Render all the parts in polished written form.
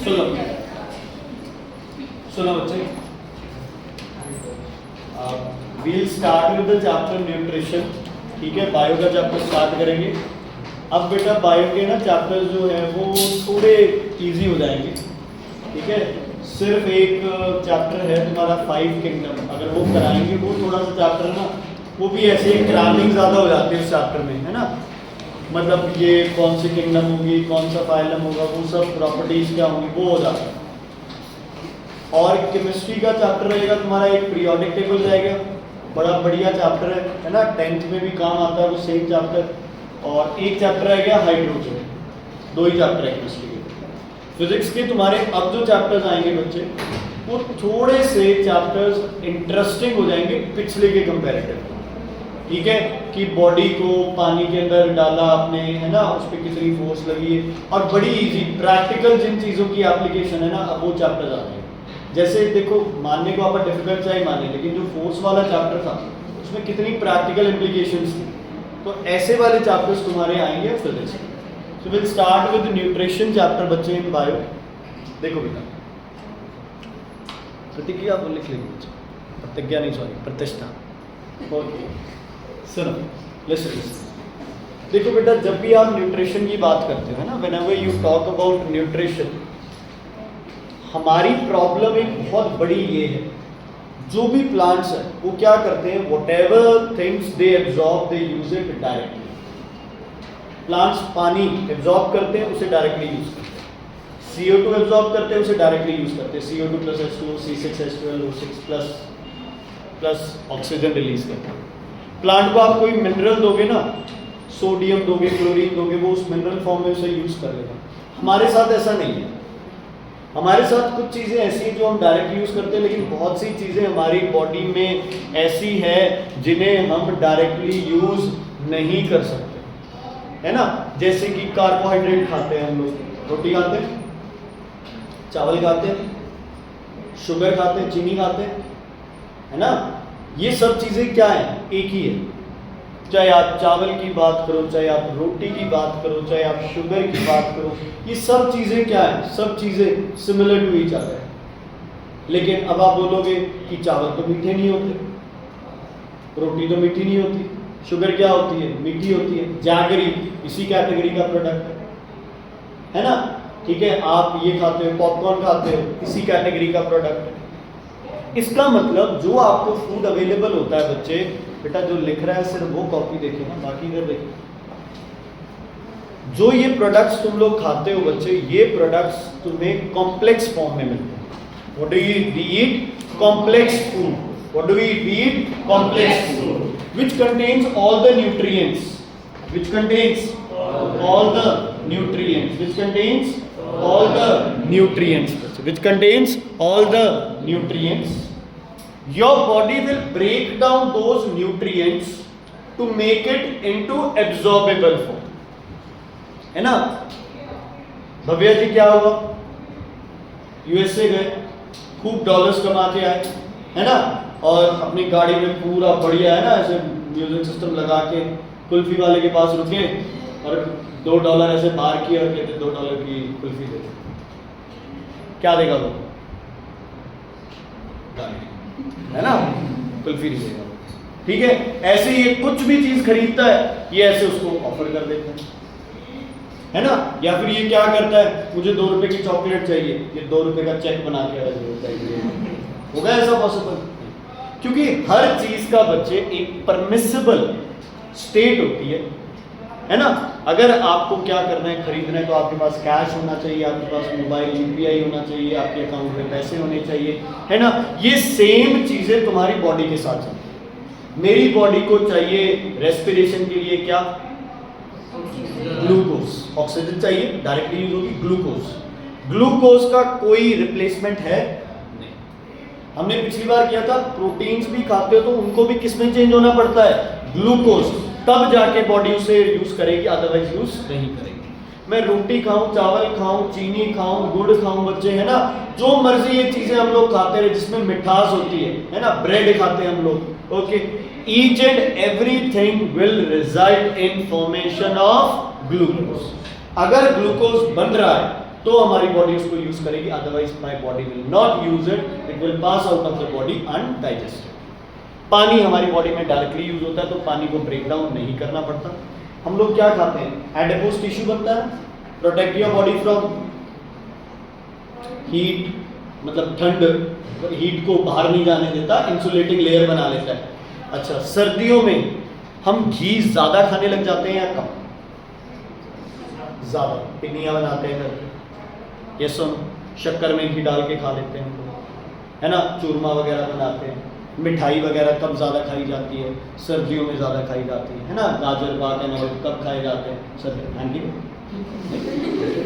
सुनो सुनो बच्चे, we'll start with the chapter nutrition. ठीक है, बायो का चैप्टर स्टार्ट करेंगे। अब बेटा बायो के ना चैप्टर्स जो है वो थोड़े इजी हो जाएंगे। ठीक है, सिर्फ एक चैप्टर है तुम्हारा 5 किंगडम, अगर वो कराएंगे वो थोड़ा सा चैप्टर ना वो भी ऐसे क्रैमिंग ज़्यादा हो जाती है उस चैप्टर में, है ना। मतलब ये कौन सी किंगडम होगी, कौन सा फाइलम होगा, वो सब प्रॉपर्टीज क्या होंगी, वो हो जाता है। और केमिस्ट्री का चैप्टर रहेगा तुम्हारा, एक पीरियोडिक टेबल रहेगा, बड़ा बढ़िया चैप्टर है ना, 10th में भी काम आता है वो सेम चैप्टर। और एक चैप्टर रहेगा हाइड्रोजन, 2 ही चैप्टर है केमिस्ट्री के। फिजिक्स के तुम्हारे अब जो चैप्टर्स आएंगे बच्चे, वो थोड़े से चैप्टर्स इंटरेस्टिंग हो जाएंगे पिछले के कंपैरेटिव। ठीक है, कि बॉडी को पानी के अंदर डाला आपने, है ना, उस पर कितनी फोर्स लगी है, और बड़ी इजी प्रैक्टिकल जिन चीज़ों की एप्लीकेशन है ना, अब वो चैप्टर्स आ जाएंगे। जैसे देखो, मानने को आप डिफिकल्ट चाहे माने, लेकिन जो फोर्स वाला चैप्टर था उसमें कितनी प्रैक्टिकल इम्प्लीकेशंस थी, तो ऐसे वाले चैप्टर्स तुम्हारे आएंगे फिजिक्स में। So will start with nutrition chapter बच्चे इन बायो। देखो बेटा, प्रतिक्रिया आप लिख लेंगे, प्रतिज्ञा नहीं, सॉरी, प्रतिष्ठा। सुनो, लिसन। देखो बेटा, जब भी आप न्यूट्रिशन की बात करते हो ना, whenever you talk about nutrition, हमारी प्रॉब्लम एक बहुत बड़ी ये है, जो भी प्लांट्स है वो क्या करते हैं, whatever things they absorb they use it directly. Plants पानी एब्जॉर्ब करते हैं, उसे डायरेक्टली यूज करते हैं। CO2 एब्जॉर्ब करते हैं, उसे डायरेक्टली यूज करते हैं। CO2 + H2O, C6H12, O6 plus oxygen release करते हैं। प्लांट को आप कोई मिनरल दोगे ना, सोडियम दोगे, क्लोरीन दोगे, वो उस मिनरल फॉर्म में उसे यूज कर लेगा। हमारे साथ ऐसा नहीं है। हमारे साथ कुछ चीज़ें ऐसी हैं जो हम डायरेक्ट यूज करते हैं, लेकिन बहुत सी चीज़ें हमारी बॉडी में ऐसी है जिन्हें हम डायरेक्टली यूज नहीं कर सकते, है ना। जैसे कि कार्बोहाइड्रेट खाते हैं हम लोग, रोटी खाते हैं, चावल खाते हैं, शुगर खाते हैं, चीनी खाते हैं, है ना। ये सब चीज़ें क्या है, एक ही है। चाहे आप चावल की बात करो, चाहे आप रोटी की बात करो, चाहे आप शुगर की बात करो, ये सब चीज़ें क्या है, सब चीज़ें सिमिलर टू ईच अदर है। लेकिन अब आप बोलोगे कि चावल तो मीठे नहीं होते, रोटी तो मीठी नहीं होती, शुगर क्या होती है, मीठी होती है। जैगरी इसी कैटेगरी का प्रोडक्ट है ना। ठीक है, आप ये खाते हो, पॉपकॉर्न खाते हो, इसी कैटेगरी का प्रोडक्ट है। इसका मतलब जो आपको फूड अवेलेबल होता है बच्चे, बेटा जो लिख रहा है सिर्फ वो कॉपी देखे ना, बाकी इधर देखो। जो ये प्रोडक्ट्स तुम लोग खाते हो बच्चे, ये प्रोडक्ट्स तुम्हें कॉम्प्लेक्स फॉर्म में मिलते हैं। What do we eat? Complex food. What do we eat? Complex food which contains all the nutrients, which contains all the nutrients, which contains all the nutrients, which contains all the nutrients. Your body will break down those nutrients to make it into absorbable form, है ना। भव्या जी क्या हुआ, USA गए, खूब dollars कमा के आए, है ना, और अपनी गाड़ी में पूरा बढ़िया, है ना, ऐसे म्यूजिक सिस्टम लगा के कुल्फी वाले के पास रुके और $2 ऐसे बाहर किए और कहते $2 की कुल्फी दे, क्या देगा वो, है ना, कुल्फी नहीं देगा। ठीक है, ऐसे ये कुछ भी चीज खरीदता है, ये ऐसे उसको ऑफर कर देता है ना। या फिर ये क्या करता है, मुझे $2 की चॉकलेट चाहिए, ये $2 का चेक बना के रख देता है। होगा ऐसा पॉसिबल? क्योंकि हर चीज का बच्चे एक परमिसिबल स्टेट होती है ना। अगर आपको क्या करना है, खरीदना है, तो आपके पास कैश होना चाहिए, आपके पास मोबाइल UPI होना चाहिए, आपके अकाउंट में पैसे होने चाहिए, है ना। ये सेम चीजें तुम्हारी बॉडी के साथ चलती है। मेरी बॉडी को चाहिए रेस्पिरेशन के लिए क्या, ग्लूकोज, ऑक्सीजन चाहिए, डायरेक्टली यूज होगी ग्लूकोज। ग्लूकोज का कोई रिप्लेसमेंट है नहीं। हमने पिछली बार किया था, प्रोटीन्स भी खाते हो तो उनको भी किसमें चेंज होना पड़ता है, ग्लूकोज, तब जाके बॉडी उसे यूज करेगी, अदरवाइज यूज नहीं करेगी। मैं रोटी खाऊं, चावल खाऊं, चीनी खाऊं, गुड़ खाऊं बच्चे, है ना, जो मर्जी ये चीजें हम लोग खाते रहे जिसमें मिठास होती है ना, ब्रेड खाते हैं हम लोग, okay, each and everything will result in formation of glucose. अगर ग्लूकोज बन रहा है तो हमारी बॉडी उसको यूज करेगी, otherwise my body will not use it, it will pass out of the body undigested. पानी हमारी बॉडी में डायरेक्टली यूज होता है, तो पानी को ब्रेक डाउन नहीं करना पड़ता। हम लोग क्या खाते हैं, एडिपोज टिश्यू बनता है, protect your body from heat, मतलब ठंड, हीट को बाहर नहीं जाने देता, इंसुलेटिंग लेयर बना लेता है। अच्छा, सर्दियों में हम घी ज्यादा खाने लग जाते हैं या कम? ज्यादा। पिन्नियाँ बनाते हैं घर पे, ये सुन, शक्कर में घी डाल के खा लेते हैं, है ना, चूरमा वगैरह बनाते हैं। मिठाई वगैरह कब ज़्यादा खाई जाती है? सर्दियों में ज़्यादा खाई जाती है ना। गाजर पाक एंड ऑल कब खाए जाते हैं? सर्दियों। हाँ जी,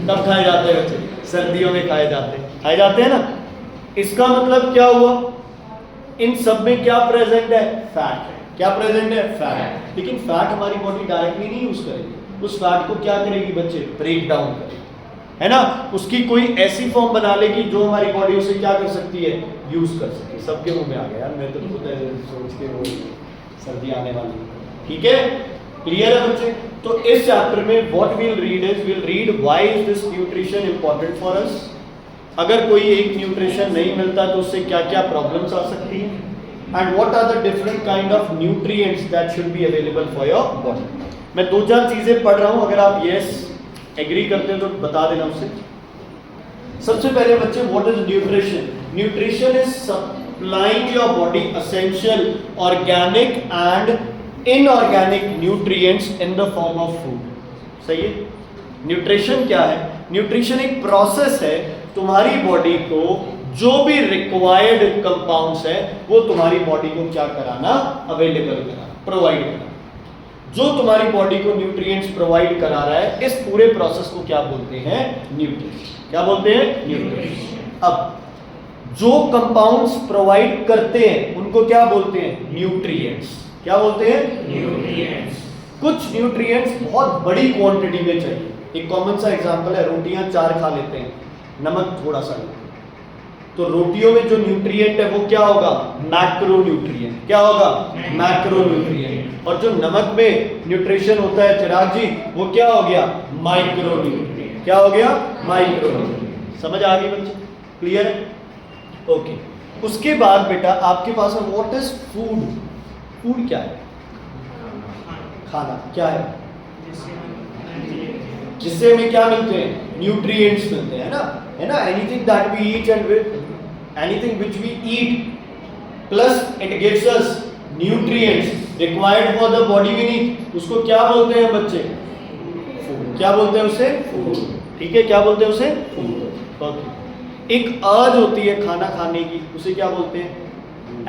कब खाए जाते हैं बच्चे? सर्दियों में खाए जाते हैं ना। इसका मतलब क्या हुआ, इन सब में क्या प्रेजेंट है? फैट। क्या प्रेजेंट है? फैट। लेकिन फैट हमारी बॉडी डायरेक्टली नहीं यूज करेगी, उस फैट को क्या करेगी बच्चे? ब्रेक डाउन करेगी, है ना। उसकी कोई ऐसी फॉर्म बना लेगी जो हमारी बॉडी उसे क्या कर सकती है? यूज कर सकती है। सबके मुंह में आ गया यार, मैं तो खुद सोच के वो सर्दी आने वाली है। ठीक है, क्लियर है बच्चे? तो इस चैप्टर में what we'll read is, we'll read why is this nutrition important for us. अगर कोई एक न्यूट्रिशन नहीं मिलता तो उससे क्या क्या प्रॉब्लम्स आ सकती हैं, and what are the different kind of nutrients that should be available for your body. मैं दो चार चीजें पढ़ रहा हूं, अगर आप यस एग्री करते हैं तो बता देना उससे। सबसे पहले बच्चे, what is nutrition? Nutrition is supplying your body essential organic and inorganic nutrients in the form of food. सही है? न्यूट्रिशन क्या है? न्यूट्रिशन एक प्रोसेस है, तुम्हारी बॉडी को जो भी रिक्वायर्ड कंपाउंड्स है वो तुम्हारी बॉडी को क्या कराना? अवेलेबल कराना, प्रोवाइड कराना। जो तुम्हारी बॉडी को न्यूट्रिएंट्स प्रोवाइड करा रहा है, इस पूरे प्रोसेस को क्या बोलते हैं? न्यूट्रिशन। क्या बोलते हैं? न्यूट्रिशन। अब जो कंपाउंड्स प्रोवाइड करते हैं उनको क्या बोलते हैं? न्यूट्रिएंट्स। क्या बोलते हैं? न्यूट्रिएंट्स। कुछ न्यूट्रिएंट्स बहुत बड़ी क्वांटिटी में चाहिए। एक कॉमन सा एग्जांपल है, रोटियां 4 खा लेते हैं, नमक थोड़ा सा लेते हैं, तो रोटियों में जो न्यूट्रिएंट है वो क्या होगा? Macro nutrient. क्या होगा? Macro nutrient. और जो नमक में न्यूट्रिशन होता है चिराग जी, वो क्या हो गया? Micro nutrient. क्या हो गया? Micro nutrient. समझ आ गई बच्चे? क्लियर है? ओके। उसके बाद बेटा आपके पास है व्हाट इज फूड। फूड क्या है? खाना। क्या है? जिससे हमें क्या मिलते हैं? न्यूट्रिएंट्स मिलते हैं, है ना। Anything that we eat and anything which we eat plus it gives us nutrients required for the body we need, उसको क्या बोलते हैं बच्चे? फूड। क्या बोलते हैं उसे? फूड। ठीक है, क्या बोलते हैं उसे? फूड। ओके। एक अर्ज होती है खाना खाने की, उसे क्या बोलते हैं?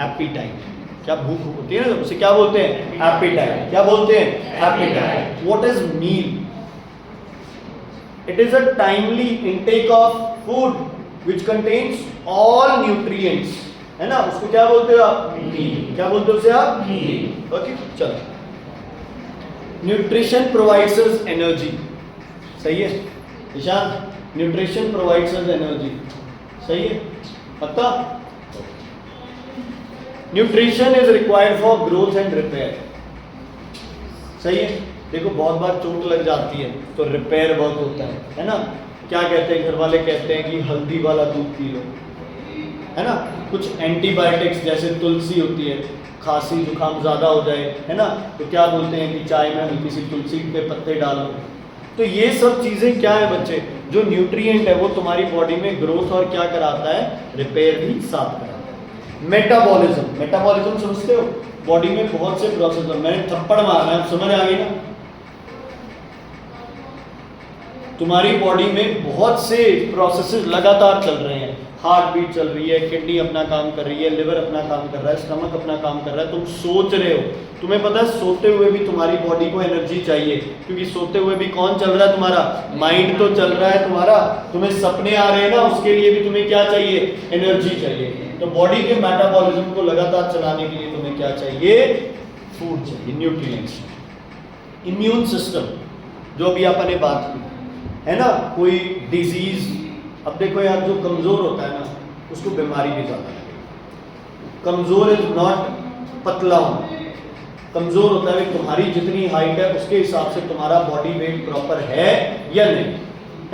एपिटाइट। क्या भूख होती है ना, उसे क्या बोलते हैं? एपिटाइट। क्या बोलते हैं? Appetite. What is meal? It is a timely intake of food which contains all nutrients, है ना, उसको क्या बोलते हो आप? मील। क्या बोलते हो उसे आप? मील। ओके, चलो। Nutrition provides us energy. सही है Ishaan? Nutrition provides us energy. सही है? पता? Nutrition is required for growth and repair. सही है? देखो बहुत बार चोट लग जाती है तो रिपेयर वर्क होता है ना। क्या कहते हैं घर वाले? कहते हैं कि हल्दी वाला दूध पी लो, है ना। कुछ एंटीबायोटिक्स जैसे तुलसी होती है, खांसी जुकाम ज़्यादा हो जाए, है ना, तो क्या बोलते हैं कि चाय में हल्की सी तुलसी के पत्ते डालो। तो ये सब चीज़ें क्या है बच्चे? जो न्यूट्रिएंट है वो तुम्हारी बॉडी में ग्रोथ और क्या कराता है? रिपेयर भी साथ कराता है। मेटाबॉलिज्म। मेटाबॉलिज्म समझते हो? बॉडी में बहुत से प्रोसेस है। मैंने थप्पड़ मारना है, समझ आ गई ना? तुम्हारी बॉडी में बहुत से प्रोसेसेस लगातार चल रहे हैं। हार्ट बीट चल रही है, किडनी अपना काम कर रही है, लिवर अपना काम कर रहा है, स्टमक अपना काम कर रहा है, तुम सोच रहे हो। तुम्हें पता है सोते हुए भी तुम्हारी बॉडी को एनर्जी चाहिए, क्योंकि सोते हुए भी कौन चल रहा है? तुम्हारा माइंड तो चल रहा है तुम्हारा। तुम्हें सपने आ रहे हैं ना, उसके लिए भी तुम्हें क्या चाहिए? एनर्जी चाहिए। तो बॉडी के मेटाबॉलिज्म को लगातार चलाने के लिए तुम्हें क्या चाहिए? फूड चाहिए, न्यूट्रिएंट्स। इम्यून सिस्टम, जो भी अपन ने बात की, है ना, कोई डिजीज। अब देखो यार, जो कमजोर होता है ना उसको बीमारी भी ज्यादा लगेगी। कमजोर इज नॉट पतला होना, कमजोर होता है तुम्हारी जितनी हाइट है उसके हिसाब से तुम्हारा बॉडी वेट प्रॉपर है या नहीं,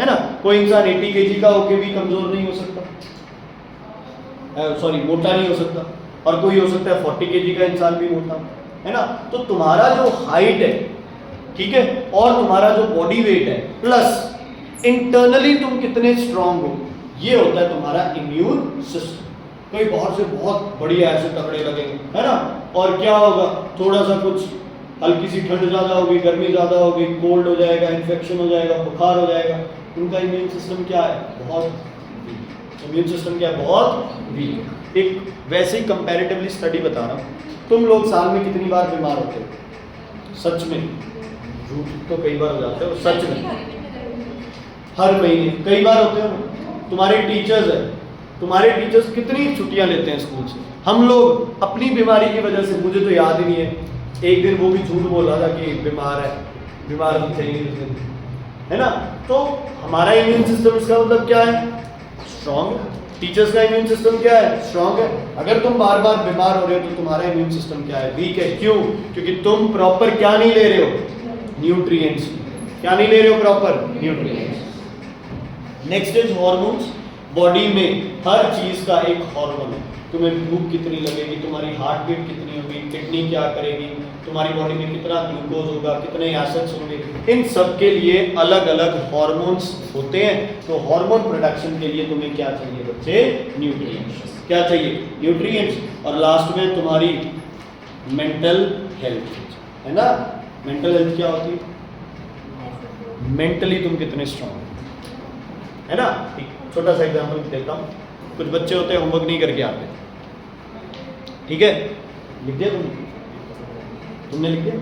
है ना। कोई इंसान 80 kg का होके भी कमजोर नहीं हो सकता, सॉरी मोटा नहीं हो सकता, और कोई हो सकता है 40 kg का इंसान भी मोटा, है ना। तो तुम्हारा जो हाइट है, ठीक है, और तुम्हारा जो बॉडी वेट है, प्लस इंटरनली तुम कितने स्ट्रांग हो, ये होता है तुम्हारा इम्यून सिस्टम। कोई बाहर से बहुत बढ़िया ऐसे तगड़े लगेंगे, है ना, और क्या होगा, थोड़ा सा कुछ हल्की सी ठंड ज़्यादा होगी, गर्मी ज़्यादा होगी, कोल्ड हो जाएगा, इन्फेक्शन हो जाएगा, बुखार हो जाएगा, उनका इम्यून सिस्टम क्या है, बहुत वीक। इम्यून सिस्टम क्या है, बहुत वीक। एक वैसे ही कंपैरेटिवली स्टडी बता रहा हूँ, तुम लोग साल में कितनी बार बीमार होते हो, सच में, झूठ तो कई बार हो जाते हो, सच में हर महीने कई बार होते हो। तुम्हारे टीचर्स है, तुम्हारे टीचर्स कितनी छुट्टियां लेते हैं स्कूल से। हम लोग अपनी बीमारी की वजह से, मुझे तो याद ही नहीं है, एक दिन वो भी झूठ बोला था कि बीमार है, बीमार नहीं चाहिए उस दिन, है ना। तो हमारा इम्यून सिस्टम, इसका मतलब क्या है, स्ट्रांग है। टीचर्स का इम्यून सिस्टम क्या है, स्ट्रांग है। अगर तुम बार बार बीमार हो रहे हो तो तुम्हारा इम्यून सिस्टम क्या है, वीक है। क्यों? क्योंकि तुम प्रॉपर क्या नहीं ले रहे हो, न्यूट्रिएंट्स। क्या नहीं ले रहे हो, proper nutrients. Next is hormones. Body में हर चीज का एक हार्मोन है। तुम्हें भूख कितनी लगेगी, तुम्हारी हार्ट बीट कितनी होगी, किडनी क्या करेगी, तुम्हारी बॉडी में कितना ग्लूकोज होगा, कितने एसिड्स होंगे, इन सब के लिए अलग अलग हार्मोन्स होते हैं। तो हार्मोन प्रोडक्शन के लिए तुम्हें क्या चाहिए बच्चे, न्यूट्रिएंट्स। क्या चाहिए, न्यूट्रिएंट्स। और लास्ट में तुम्हारी मेंटल हेल्थ, है ना। मेंटल हेल्थ क्या होती है, मेंटली तुम कितने स्ट्रांग है ना। छोटा सा एग्जांपल देता हूँ। कुछ बच्चे होते हैं होमवर्क नहीं करके आते, ठीक है, लिख दिया तुमने लिख दिया।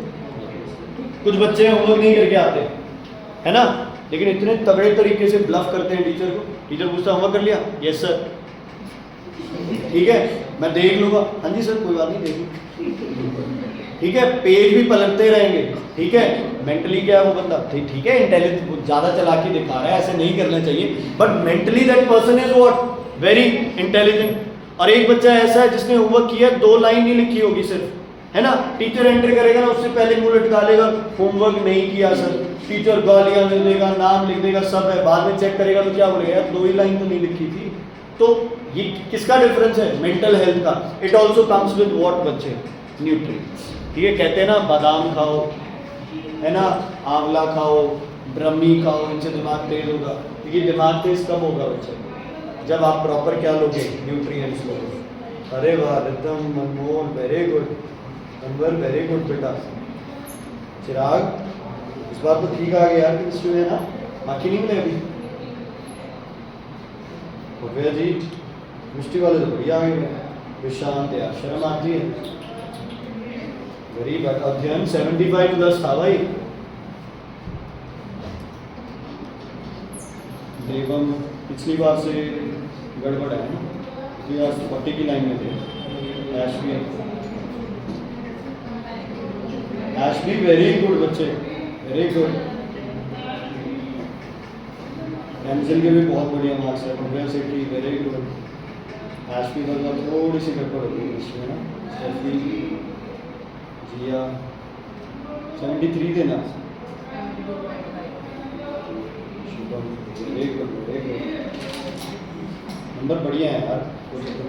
कुछ बच्चे होमवर्क नहीं करके आते, है ना, लेकिन इतने तगड़े तरीके से ब्लफ करते हैं टीचर को। टीचर पूछता होमवर्क कर लिया, यस सर, ठीक है, मैं देख लूंगा, हाँ जी सर कोई बात नहीं, देख लूँ, ठीक है, पेज भी पलटते रहेंगे, ठीक है। मेंटली क्या है वो बंदा, ठीक है, इंटेलिजेंट, ज्यादा चालाकी दिखा रहा है, ऐसे नहीं करना चाहिए, but mentally that person is what, very intelligent. और एक बच्चा ऐसा है जिसने होमवर्क किया, 2 लाइन ही लिखी होगी सिर्फ, है ना, टीचर एंटर करेगा ना, उससे पहले मुंह लटका लेगा, होमवर्क नहीं किया सर, टीचर गालियां दे देगा, नाम लिख देगा, सब है, बाद में चेक करेगा तो क्या बोलेगा, यार 2 ही लाइन तो नहीं लिखी थी। तो ये किसका डिफरेंस है, मेंटल हेल्थ का। It also comes with what बच्चे, न्यूट्रिएंट्स, ठीक है। कहते हैं ना बादाम खाओ, है ना, आंवला खाओ, ब्रह्मी खाओ, इनसे दिमाग तेज होगा। देखिए दिमाग तेज कब होगा बच्चे, जब आप प्रॉपर क्या लोगे, न्यूट्रिएंट्स लोगे। अरे वाह Ritam, Manmohan, very good, Anwar very good बेटा। चिराग इस बार तो ठीक आ गया यार, केमिस्ट्री में ना, बाकी नहीं मिले अभी। भव्या जी केमिस्ट्री वाले तो बढ़िया आ गए। विशांत यार शर्म आती है, गरीब अध्ययन 75+ था भाई। देवम पिछली बार से गड़बड़ है ना, पिछली बार से 40 की लाइन में थे। एशबी वेरी गुड बच्चे, वेरी गुड। एमसेल के भी बहुत बढ़िया मार्क्स है, भव्या सेठी वेरी गुड। एशबी का थोड़ी सी गड़बड़ होगी इसमें ना, स्टेफी जिया 73 देना। नंबर बढ़िया है यार।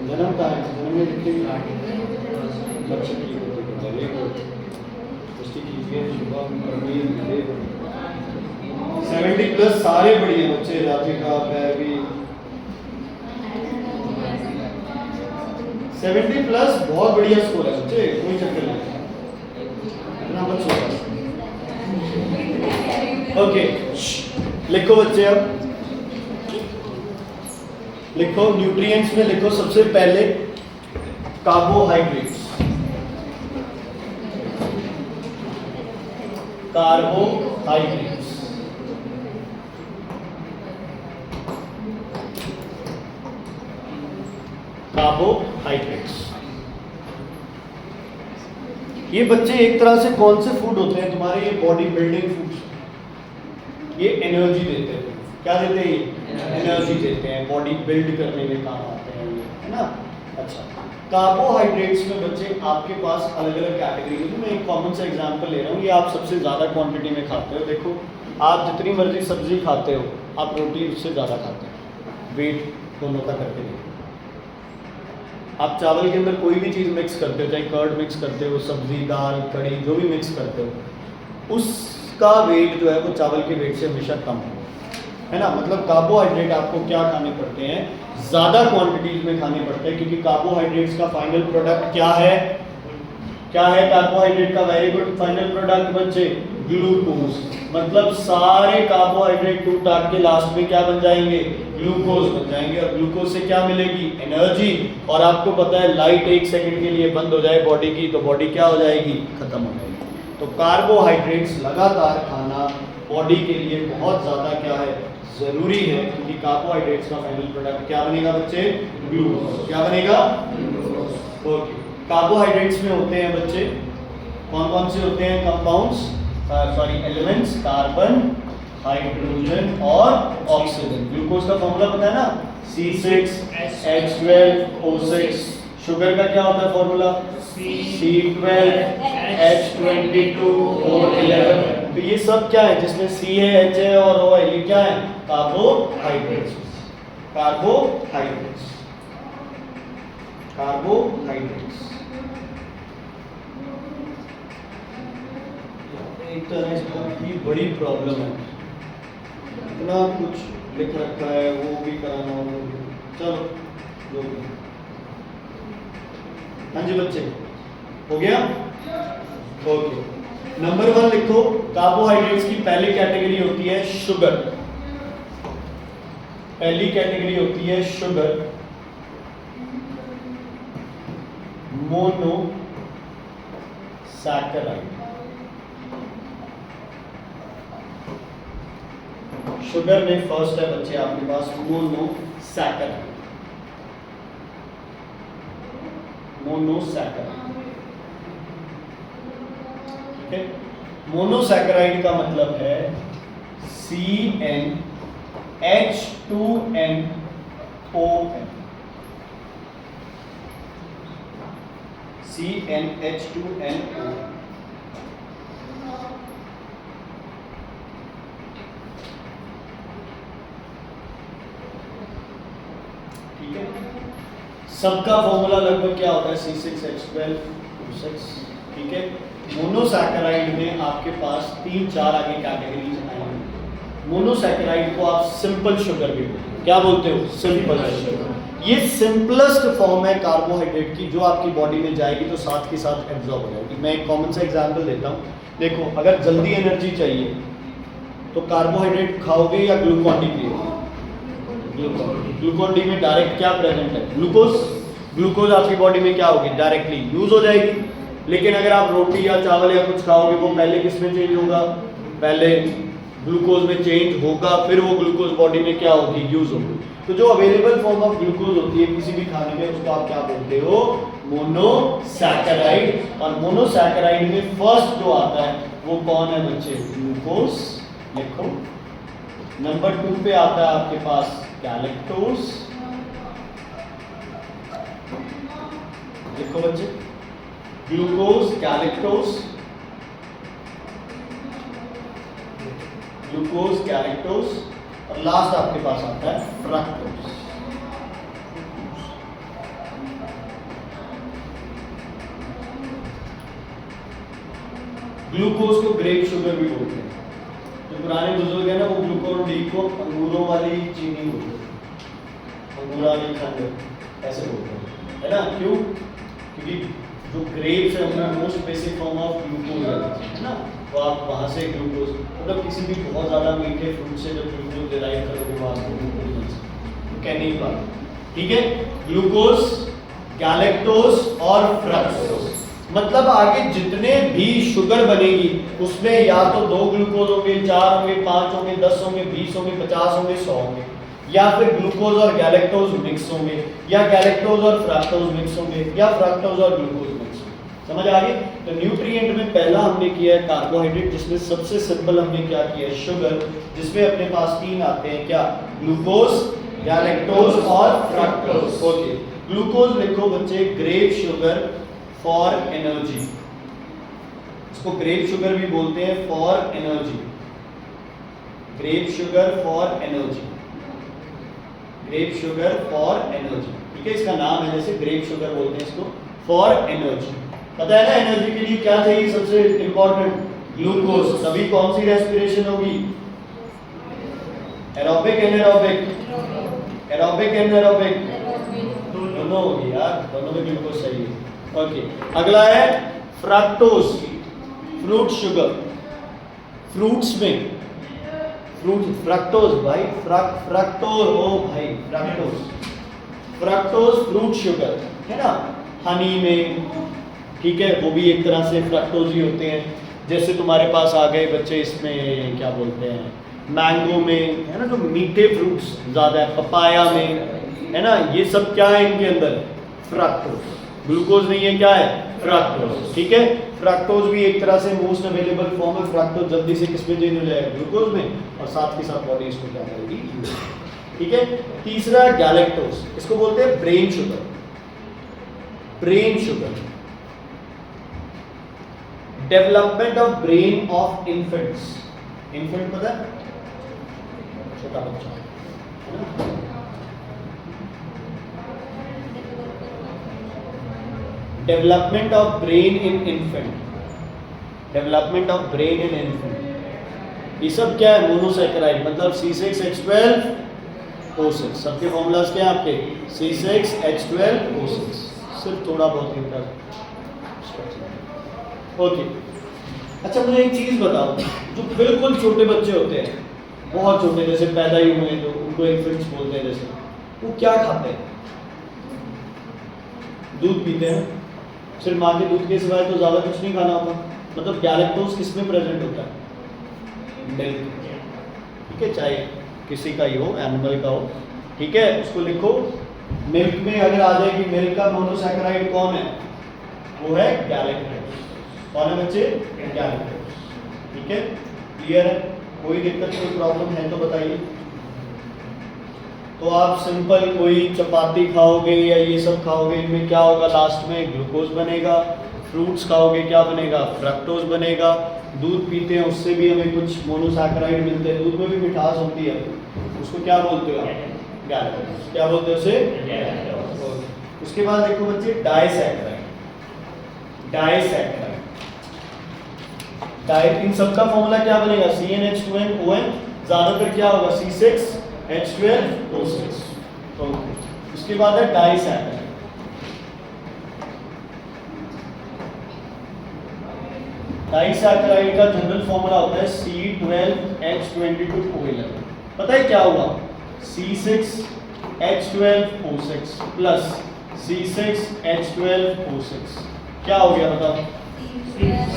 जन्म का है, जन्म में कितने बच्चे की वेरी गुड। उसकी कीजिए शुभम, प्रवीण, वेरी गुड। 70+ सारे बढ़िया बच्चे, राधिका, बैबी 70+ बहुत बढ़िया स्कोर है बच्चे, कोई चक्कर नहीं, इतना मत सोचो। ओके लिखो बच्चे, अब लिखो न्यूट्रिएंट्स में, लिखो सबसे पहले कार्बोहाइड्रेट्स। कार्बोहाइड्रेट्स, कार्बोहाइड्रेट्स ये बच्चे एक तरह से कौन से फूड होते हैं तुम्हारे, ये बॉडी बिल्डिंग फूड्स, ये एनर्जी देते हैं। क्या देते हैं, एनर्जी देते हैं, बॉडी बिल्ड करने में काम आते हैं, है ना। अच्छा, कार्बोहाइड्रेट्स में बच्चे आपके पास अलग अलग कैटेगरी है। मैं एक कॉमन सा एग्जांपल ले रहा हूँ, ये आप सबसे ज़्यादा क्वांटिटी में खाते हो। देखो आप जितनी मर्जी सब्जी खाते हो, आप रोटी उससे ज़्यादा खाते हो, वेट दोनों का करके देखो। आप चावल के अंदर कोई भी चीज़ मिक्स करते हो, चाहे कर्ड मिक्स करते हो, सब्जी, दाल, कड़ी, जो भी मिक्स करते हो, उसका वेट जो है वो चावल के वेट से हमेशा कम है ना। मतलब कार्बोहाइड्रेट आपको क्या खाने पड़ते हैं, ज़्यादा क्वांटिटीज में खाने पड़ते हैं, क्योंकि कार्बोहाइड्रेट्स का फाइनल प्रोडक्ट क्या है, क्या है कार्बोहाइड्रेट का वेरी गुड फाइनल प्रोडक्ट बच्चे, ग्लूकोज। मतलब सारे कार्बोहाइड्रेट टूट टाट के लास्ट में क्या बन जाएंगे, ग्लूकोज बन जाएंगे, और ग्लूकोज से क्या मिलेगी, एनर्जी। और आपको पता है लाइट 1 सेकंड के लिए बंद हो जाए बॉडी की, तो बॉडी क्या हो जाएगी, खत्म हो जाएगी। तो कार्बोहाइड्रेट्स लगातार खाना बॉडी के लिए बहुत ज़्यादा क्या है, जरूरी है, क्योंकि कार्बोहाइड्रेट्स का फाइनल प्रोडक्ट क्या बनेगा बच्चे, ग्लूकोज। क्या बनेगा, ओके। कार्बोहाइड्रेट्स में होते हैं बच्चे, कौन कौन से होते हैं compounds, sorry elements, carbon, hydrogen और ऑक्सीजन। ग्लूकोज का फॉर्मूला पता है ना, C6H12O6। शुगर का क्या होता है फॉर्मूला, C12H22O11। तो ये सब क्या है, जिसमें C है, H है और O है, ये क्या है, कार्बोहाइड्रेट्स। Carbohydrates, carbohydrates. एक तरह से बहुत बड़ी प्रॉब्लम है, इतना कुछ लिख रखा है, वो भी कराना हो, चलो जो भी। हाँ जी बच्चे, हो गया, ओके। नंबर 1 लिखो, कार्बोहाइड्रेट्स की पहली कैटेगरी होती है शुगर। पहली कैटेगरी होती है शुगर, मोनोसैकेराइड। शुगर में फर्स्ट है बच्चे आपके पास मोनोसैकेराइड। मोनोसैकेराइड, ठीक है। मोनोसैकेराइड का मतलब है CnH2nOn। CnH2nOn, ठीक है। सबका फॉर्मूला लगभग क्या होता है, C6H12O6, ठीक है। मोनोसैकेराइड में आपके पास 3-4 आगे कैटेगरीज आएंगी। मोनोसैकेराइड को आप सिंपल शुगर भी बोलते हो, क्या बोलते हो, सिंपल शुगर। ये सिंपलेस्ट फॉर्म है कार्बोहाइड्रेट की, जो आपकी बॉडी में जाएगी तो साथ के साथ एब्जॉर्ब हो जाएगी। मैं एक कॉमन सा एग्जांपल देता हूँ, देखो अगर जल्दी एनर्जी चाहिए तो कार्बोहाइड्रेट खाओगे या ग्लूकॉन डी पियोगे, ग्लूकॉन डी में डायरेक्ट क्या प्रेजेंट है, ग्लूकोज। ग्लूकोज आपकी बॉडी में क्या होगी, डायरेक्टली यूज हो जाएगी। लेकिन अगर आप रोटी या चावल या कुछ खाओगे, वो पहले किस में चेंज होगा, पहले ग्लूकोज में चेंज होगा, फिर वो ग्लूकोज बॉडी में क्या होगी, यूज होगी। तो जो अवेलेबल फॉर्म ऑफ ग्लूकोज होती है किसी भी खाने में, उसको आप क्या बोलते हो, मोनोसैकेराइड। और मोनोसैकेराइड में फर्स्ट जो आता है वो कौन है बच्चे, ग्लूकोज। लिखो। नंबर 2 पे आता है आपके पास गैलेक्टोज। लिखो बच्चे, ग्लूकोज, गैलेक्टोज, ग्लूकोज, गैलेक्टोज। और लास्ट आपके पास आता है फ्रक्टोज। ग्लूकोज को ग्रेप शुगर भी बोलते हैं। जो पुराने बुजुर्ग है ना, वो ग्लूकोन डी को अंगूरों वाली चीनी बोलते हैं, अंगूरा वाली खंड ऐसे बोलते हैं, है ना। क्यों, क्योंकि जो ग्रेप्स है उनमें most basic form of glucose है ना, तो आप वहाँ से ग्लूकोज, मतलब किसी भी बहुत ज़्यादा मीठे फ्रूट से जब ग्लूकोज डिराइव करोगे वो आपको ग्लूकोज मिल सकता, कहने की बात, ठीक है। ग्लूकोज, गैलेक्टोज और फ्रक्टोज, मतलब आगे जितने भी शुगर बनेगी उसमें या तो 2 ग्लूकोज होंगे, 4 होंगे, 5 होंगे, 10 होंगे, 20 होंगे, 50 होंगे, 100 होंगे, या फिर ग्लूकोज और गैलेक्टोज मिक्स होंगे, या गैलेक्टोज और फ्रक्टोज मिक्स होंगे, या फ्रक्टोज और ग्लूकोज मिक्स होंगे। समझ आ गई। तो न्यूट्रिएंट में पहला हमने किया है कार्बोहाइड्रेट, जिसमें सबसे सिंपल हमने क्या किया है, शुगर, जिसमें अपने पास 3 आते हैं, क्या, ग्लूकोज, गैलेक्टोज और फ्रक्टोज। ओके, ग्लूकोज लिखो बच्चे, ग्रेप शुगर फॉर एनर्जी। इसको ग्रेप शुगर भी बोलते हैं, for energy. Grape sugar for energy, grape sugar for energy, ठीक है। इसका नाम है, जैसे ग्रेप शुगर बोलते हैं इसको, फॉर एनर्जी। पता है ना एनर्जी के लिए क्या चाहिए सबसे इंपॉर्टेंट, ग्लूकोज। तभी कौन सी रेस्पिरेशन होगी, एरोबिक एनारोबिक, एरोबिक एनारोबिक दोनों होगी यार, दोनों में ग्लूकोज सही है। ओके, अगला है फ्रक्टोज, फ्रूट शुगर। फ्रूट्स में फ्रूट, फ्रक्टोज भाई, फ्रक्टोज, ओ भाई फ्रक्टोज, फ्रक्टोज फ्रूट शुगर है ना, हनी में, ठीक है, वो भी एक तरह से फ्रक्टोज ही होते हैं। जैसे तुम्हारे पास आ गए बच्चे इसमें क्या बोलते हैं, मैंगो में, है ना, जो मीठे फ्रूट्स ज़्यादा है, पपाया में, है ना, ये सब क्या है इनके अंदर, फ्रक्टोज। ग्लूकोज नहीं है, क्या है, फ्रक्टोज, ठीक है। फ्रक्टोज भी एक तरह से मोस्ट अवेलेबल फॉर्म है। फ्रक्टोज जल्दी से किसमें चेंज हो जाएगा, ग्लूकोज में, और साथ के साथ बॉडी इसको क्या करेगी, ठीक है। तीसरा गैलेक्टोज, इसको बोलते हैं brain sugar, brain sugar. Development of brain of infants, infant पता है, छोटा बच्चा, development of brain in infant, development of brain in infant, ये सब क्या है, मोनोसैकेराइड, मतलब C6H12O6। सबके फॉर्मूलाज क्या है आपके, C6H12O6, सिर्फ थोड़ा बहुत लिखा है। ओके, अच्छा मुझे एक चीज बताओ, जो बिल्कुल छोटे बच्चे होते हैं, बहुत छोटे, जैसे पैदा ही हुए तो उनको इन्फेंट्स बोलते हैं, जैसे वो क्या खाते हैं, दूध पीते हैं, सिर्फ माँ के दूध के सिवाय तो ज़्यादा कुछ नहीं खाना होता। मतलब गैलेक्टोज किस में प्रेजेंट होता है, मिल्क, ठीक है, चाहे किसी का ही हो, एनिमल का हो, ठीक है, उसको लिखो। मिल्क में अगर आ जाए कि मिल्क का मोनोसैकेराइड कौन है, वो है गैलेक्टोज। कौन है बच्चे, गैलेक्टोज, ठीक है, क्लियर है, कोई दिक्कत कोई प्रॉब्लम है तो बताइए। तो आप सिंपल कोई चपाती खाओगे या ये सब खाओगे, इनमें क्या होगा, लास्ट में ग्लूकोज बनेगा। फ्रूट्स खाओगे क्या बनेगा, फ्रक्टोज बनेगा। दूध पीते हैं उससे भी हमें कुछ मोनोसैकेराइड मिलते हैं, दूध में भी मिठास होती है, उसको क्या बोलते हो आप, गैलेक्टोज, क्या बोलते हो उसे। उसके बाद देखो बच्चे डाइसैकेराइड, डाइसैकेराइड, डाइट, इन सबका फॉर्मूला क्या बनेगा, CnH2nOn, ज्यादातर क्या होगा, C6H12O6। उसके बाद है डाइसैकेराइड, डाइसैकेराइड का जनरल फॉर्मूला होता है C12H22O11। पता है क्या हुआ, C6H12O6 प्लस C6H12O6 क्या हो गया बताओ,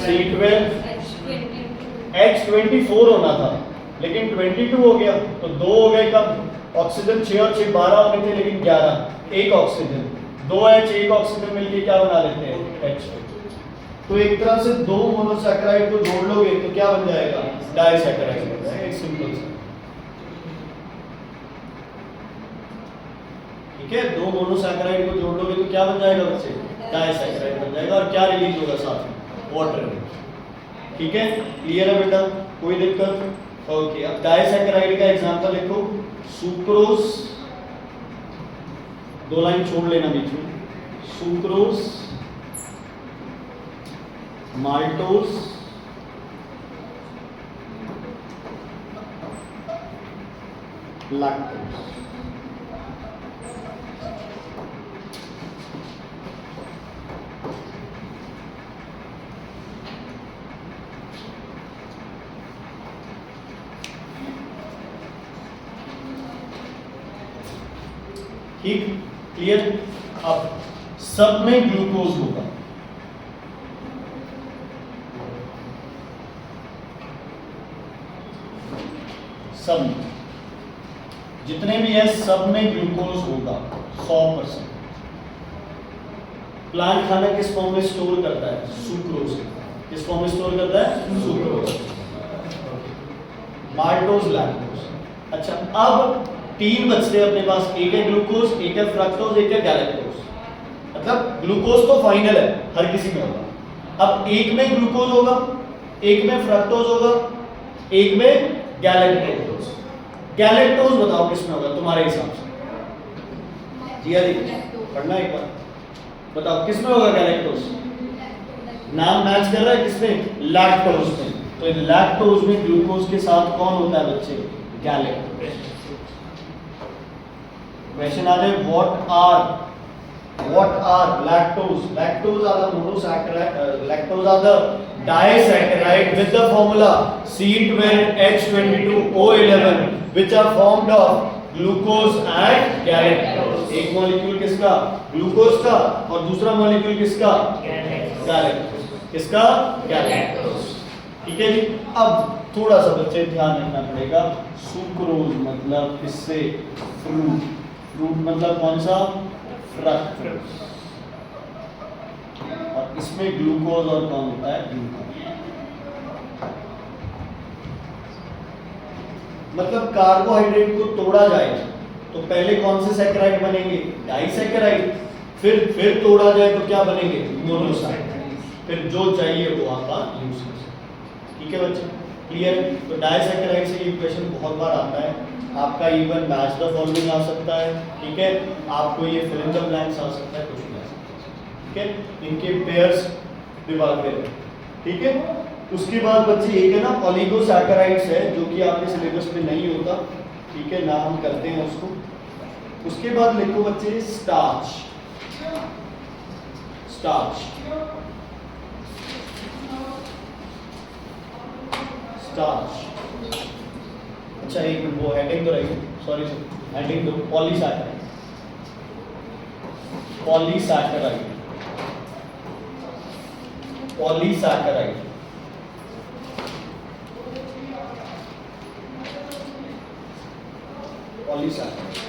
C12H24 होना था लेकिन 22 हो गया, तो 2 हो गए, कब, ऑक्सीजन 6 और 6 12 होने थे लेकिन 11, एक ऑक्सीजन, 2H, एक ऑक्सीजन मिलके क्या बना लेते हैं, H। तो एक तरह से दो मोनोसैकेराइड को जोड़ लोगे तो क्या बन जाएगा, डाइसैकेराइड बन जाएगा, एक सिंपल सा, ठीक है। दो मोनोसैकेराइड को जोड़ लोगे तो क्या बन जाएगा बच्चे, डाइसैकेराइड बन जाएगा, और क्या रिलीज होगा साथ में, वाटर रिलीज, ठीक है, क्लियर है बेटा, कोई दिक्कत। ओके, अब डाइसैकेराइड का एग्जांपल लिखो, सुक्रोज, 2 लाइन छोड़ लेना बीच में, सुक्रोज, माल्टोज, लैक्टोज। ठीक, क्लियर। अब सब में ग्लूकोज होगा, सब में जितने भी है सब में ग्लूकोज होगा 100%। प्लांट खाना किस फॉर्म में स्टोर करता है, सुक्रोज, किस फॉर्म में स्टोर करता है, सुक्रोज, माल्टोज, लैक्टोज। अच्छा, अब 3 बचते हैं अपने पास, एक है ग्लूकोज, एक है फ्रक्टोज, एक है गैलेक्टोज। मतलब ग्लूकोज तो फाइनल है, हर किसी में होगा। अब एक में ग्लूकोज होगा, एक में फ्रक्टोज होगा, एक में गैलेक्टोज। गैलेक्टोज बताओ किस में होगा तुम्हारे हिसाब से? जी हाँ जी, पढ़ना एक बार, बताओ किस में होगा गैलेक्टोज? नाम मैच कर रहा है किसमें? लैक्टोज में। तो लैक्टोज में ग्लूकोज के साथ कौन होता है बच्चे? गैलेक्टोज। क्वेश्चन आ जाए, what are lactose? Lactose are the monosaccharide, lactose are the disaccharide with the formula C12H22O11 which are formed of glucose and galactose। एक मॉलिक्यूल किसका? ग्लूकोज का, और दूसरा मॉलिक्यूल किसका? गैलेक्टोज। किसका? गैलेक्टोज। ठीक है जी। अब थोड़ा सा बच्चे ध्यान रखना पड़ेगा, सुक्रोज मतलब किससे? फ्रूट। फ्रूट मतलब कौन सा? फ्रक्टोज। और इसमें ग्लूकोज और कौन होता है? ग्लूकोज। मतलब कार्बोहाइड्रेट को तोड़ा जाए तो पहले कौन से सैकराइड बनेंगे? डाइसैकराइड। फिर तोड़ा जाए तो क्या बनेंगे? मोनोसैकराइड। फिर जो चाहिए वो आप यूज कर सकते। ठीक है बच्चे, क्लियर? तो डाइसैकराइड से ये क्वेश्चन बहुत बार आता है आपका, इवन मैच द फॉलोइंग आ सकता है। ठीक है, आपको ये फिल इन द ब्लैंक्स आ सकता है, कुछ भी आ सकता है। ठीक है, इनके पेयर्स दिमाग में। ठीक है, उसके बाद बच्चे एक है ना ओलिगोसैकराइड्स है, जो कि आपके सिलेबस में नहीं होता। ठीक है, ना हम करते हैं उसको। उसके बाद लिखो बच्चे स्टार्च। Starch, starch. अच्छा एक मिनट, वो हेडिंग तो रही, सॉरी सर, हेडिंग दो। Polysaccharide, polysaccharide, polysaccharide. Polysaccharide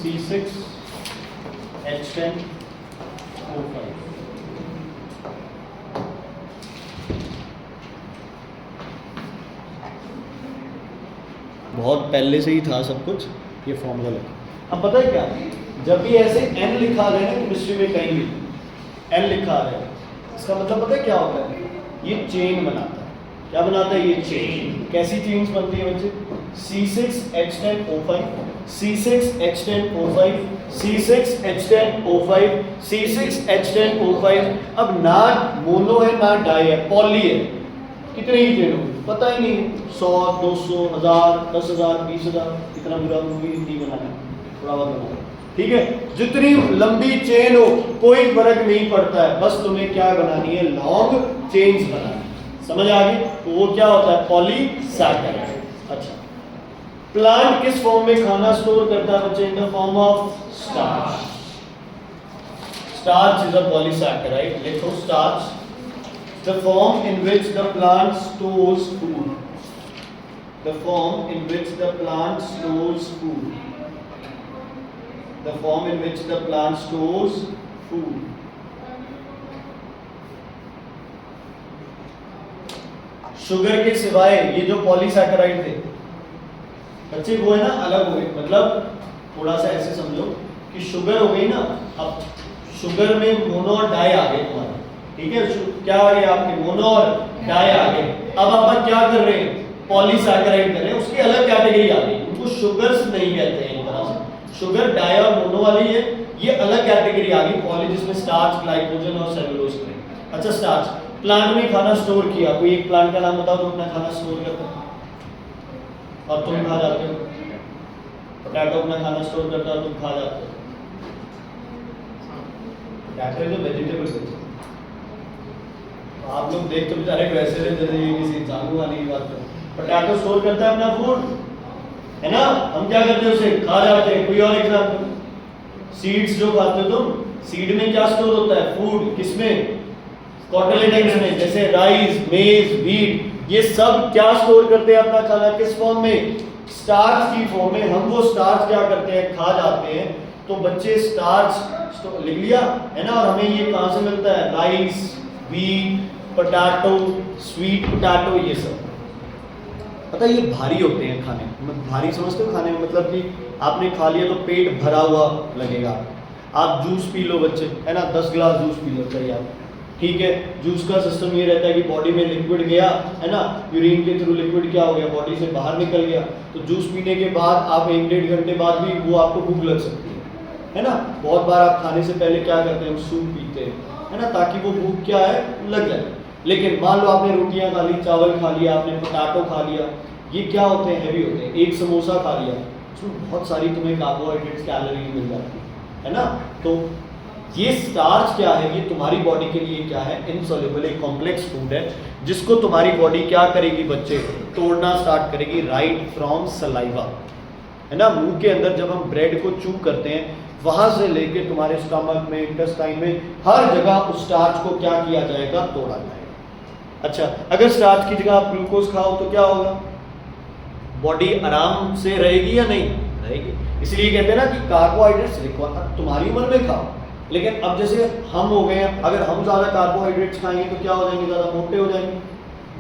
C6H10O5। बहुत पहले से ही था सब कुछ, ये फॉर्मूला लिखा। अब पता है क्या, जब भी ऐसे n लिखा रहे हैं केमिस्ट्री में कहीं भी n लिखा रहे हैं, इसका मतलब पता है क्या होता है? ये चेन बनाता है। क्या बनाता है? ये चेन। कैसी चेन्स बनती है बच्चे? C6H10O5, C6H10O5, C6H10O5, C6H10O5। अब ना मोनो है ना डाई है, पॉली है। कितने ही चेन हो पता ही नहीं, 100, 200, 1000, 10,000, 20,000। इतना बुरा मूवी नहीं बनाना, थोड़ा बहुत बनाना। ठीक है, जितनी लंबी चेन हो कोई फर्क नहीं पड़ता है, बस तुम्हें क्या बनानी है? लॉन्ग चेन्स बनानी। समझ आ गई? तो वो क्या होता है? पॉलीसैकराइड। अच्छा, प्लांट किस फॉर्म में खाना स्टोर करता है बच्चे? In the form of starch. Starch is a polysaccharide. लिखो starch, the form in which the plant stores food, the form in which the plant stores food, the form in which the plant stores food। Sugar के सिवाय ये जो polysaccharide थे बच्चे, वो है ना अलग हो गए। मतलब थोड़ा सा ऐसे समझो कि शुगर हो गई ना, अब शुगर में मोनो और डाई आ गए तुम्हारे। ठीक है, क्या आ गए आपके? मोनो और डाई आ गए। अब अपन क्या कर रहे हैं? पॉलीसैकराइड कर रहे हैं, उसकी अलग कैटेगरी आ गई। उनको शुगर्स नहीं कहते हैं एक तरह से, शुगर डाई और मोनो वाली है, ये अलग कैटेगरी आ गई पॉली, जिसमें स्टार्च, ग्लाइकोजन और सेलुलोज में। अच्छा, स्टार्च प्लांट में खाना स्टोर किया। कोई एक प्लांट का नाम बताओ तो अपना खाना स्टोर करता है, और तुम खा जाते हो। पोटैटो अपना खाना स्टोर करता है, तुम खा जाते हो। Potato is a vegetable. आप लोग देख तो बेचारे वैसे रहे जैसे ये किसी इंसान वाली की बात करें। पोटैटो स्टोर करता है अपना फूड, है ना? हम क्या करते हैं? उसे खा जाते हैं। कोई और एग्जांपल? सीड्स जो खाते हो तुम, सीड में क्या स्टोर होता है? फूड। किसमें? कॉटिलेडन्स में, जैसे राइस, मेज, व्हीट, ये सब क्या स्टोर करते हैं अपना खाना? किस फॉर्म में? स्टार्च की फॉर्म में। हम वो स्टार्च क्या करते हैं? खा जाते हैं। तो बच्चे स्टार्च लिख लिया है ना, और हमें ये कहाँ से मिलता है? Rice, wheat, potato, sweet potato, ये सब। पता है ये भारी होते हैं खाने में। भारी समझते हो खाने में? मतलब कि आपने खा लिया तो पेट भरा हुआ लगेगा। आप जूस पी लो बच्चे, है ना, 10 गिलास जूस पी लो चाहिए आप, ठीक है, जूस का सिस्टम ये रहता है कि बॉडी में लिक्विड गया है ना, यूरिन के थ्रू लिक्विड क्या हो गया, बॉडी से बाहर निकल गया, तो जूस पीने के बाद आप 1-1.5 घंटे बाद भी वो आपको भूख लग सकती है ना। बहुत बार आप खाने से पहले क्या करते हैं, हम सूप पीते हैं, है ना, ताकि वो भूख क्या है लग जाए। लेकिन मान लो आपने रोटियां खा ली, चावल खा लिया, आपने पोटैटो खा लिया, ये क्या होते हैं, हैवी होते हैं। एक समोसा खा लिया, उसमें बहुत सारी तुम्हें कार्बोहाइड्रेट्स, कैलोरी मिल जाती है ना। तो ये स्टार्च क्या है, ये तुम्हारी बॉडी के लिए क्या है, इनसॉल्युबल एक कॉम्प्लेक्स फूड है, जिसको तुम्हारी बॉडी क्या करेगी बच्चे, तोड़ना स्टार्ट करेगी राइट फ्रॉम सलाइवा, है ना। मुंह के अंदर जब हम ब्रेड को चू करते हैं, वहां से लेके तुम्हारे स्टमक में, इंटेस्टाइन में, हर जगह उस स्टार्च को क्या किया जाएगा, तोड़ा जाएगा। अच्छा, अगर स्टार्च की जगह आप ग्लूकोज खाओ तो क्या होगा, बॉडी आराम से रहेगी या नहीं रहेगी। इसलिए कहते हैं ना कि कार्बोहाइड्रेट्स रिक्वायर तुम्हारी उम्र में खाओ, लेकिन अब जैसे हम हो गए हैं, अगर हम ज़्यादा कार्बोहाइड्रेट्स खाएंगे तो क्या हो जाएंगे, ज़्यादा मोटे हो जाएंगे,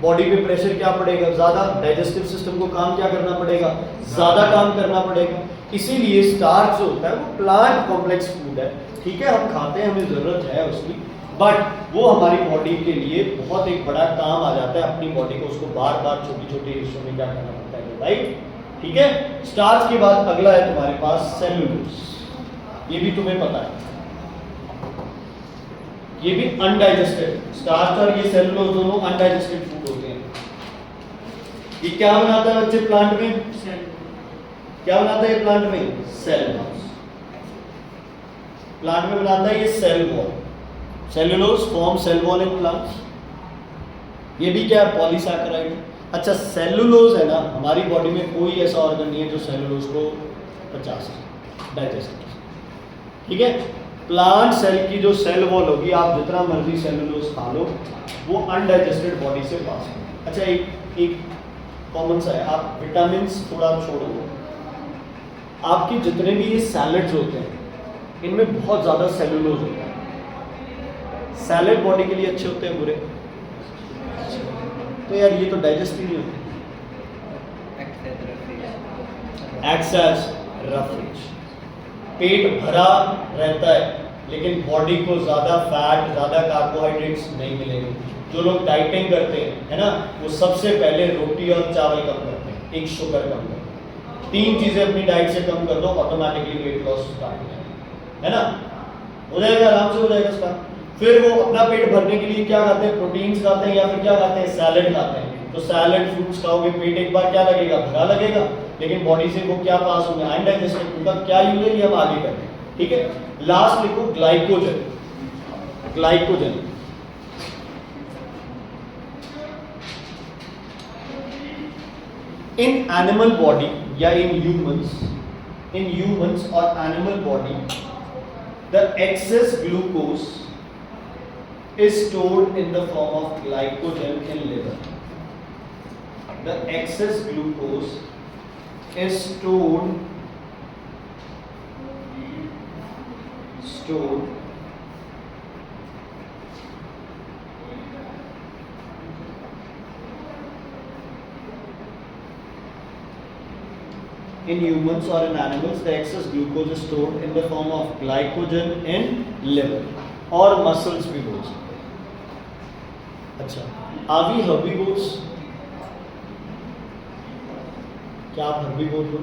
बॉडी पे प्रेशर क्या पड़ेगा, ज़्यादा, डाइजेस्टिव सिस्टम को काम क्या करना पड़ेगा, ज़्यादा काम करना पड़ेगा। इसीलिए स्टार्च जो होता है वो प्लांट कॉम्प्लेक्स फूड है, ठीक है, हम खाते हैं, हमें ज़रूरत है उसकी, बट वो हमारी बॉडी के लिए बहुत एक बड़ा काम आ जाता है। अपनी बॉडी को उसको बार बार छोटी छोटी हिस्सों में क्या करना पड़ता है, राइट, ठीक है। स्टार्च के बाद अगला है तुम्हारे पास सेलुलोज, ये भी तुम्हें पता है, ये भी अनडाइजेस्टेड, स्टार्च और ये सेलुलोज दोनों अनडाइजेस्टेड फूड होते हैं। ये क्या बनाता है बच्चे प्लांट में, क्या बनाता है ये प्लांट में, सेलुलोज, प्लांट में बनाता है ये cell wall, cellulose form cell wall in plants. ये भी क्या है, पॉलीसैकेराइड। अच्छा, सेलुलोज है ना, हमारी बॉडी में कोई ऐसा ऑर्गन नहीं है जो सेलुलोज को पचा सके, डाइजेस्ट कर सके, ठीक है। प्लांट सेल की जो सेल वॉल होगी, आप जितना मर्जी सेलुलोज खा लो, वो अनडाइजेस्टेड बॉडी से पास होगी। अच्छा, एक कॉमन सा है, आप विटामिन्स थोड़ा छोड़ दो, आपके जितने भी ये सैलेड्स होते हैं इनमें बहुत ज़्यादा सेलुलोज होता है। सैलेड बॉडी के लिए अच्छे होते हैं, बुरे? तो यार ये तो डाइजेस्ट ही नहीं होते। एक्सेस रफेज, पेट भरा रहता है लेकिन बॉडी को ज़्यादा फैट, ज़्यादा कार्बोहाइड्रेट्स नहीं मिलेंगे। जो लोग डाइटिंग करते हैं, है ना, वो सबसे पहले रोटी और चावल कम करते हैं, एक शुगर कम करते हैं। 3 चीज़ें अपनी डाइट से कम कर दो, ऑटोमेटिकली वेट लॉस स्टार्ट हो जाएगा, है ना, हो जाएगा, आराम से हो जाएगा स्टार्ट। फिर वो अपना पेट भरने के लिए क्या खाते हैं, प्रोटीन्स खाते हैं या फिर क्या खाते हैं, सैलेड खाते हैं। तो सैलेड फ्रूट्स खाओगे, पेट एक बार क्या लगेगा, भरा लगेगा, लेकिन बॉडी से वो क्या पास होंगे, अनडाइजेस्टेड। उनका क्या यूज है ये हम आगे करें, ठीक है। लास्ट लिखो glycogen, glycogen in animal body या इन ह्यूमंस और animal body, the excess glucose is stored in the form of glycogen in liver. The excess glucose is stored in humans or in animals. The excess glucose is stored in the form of glycogen in liver और muscles भी बोल सकते हैं। अच्छा, are we herbivores? क्या आप herbivore हो?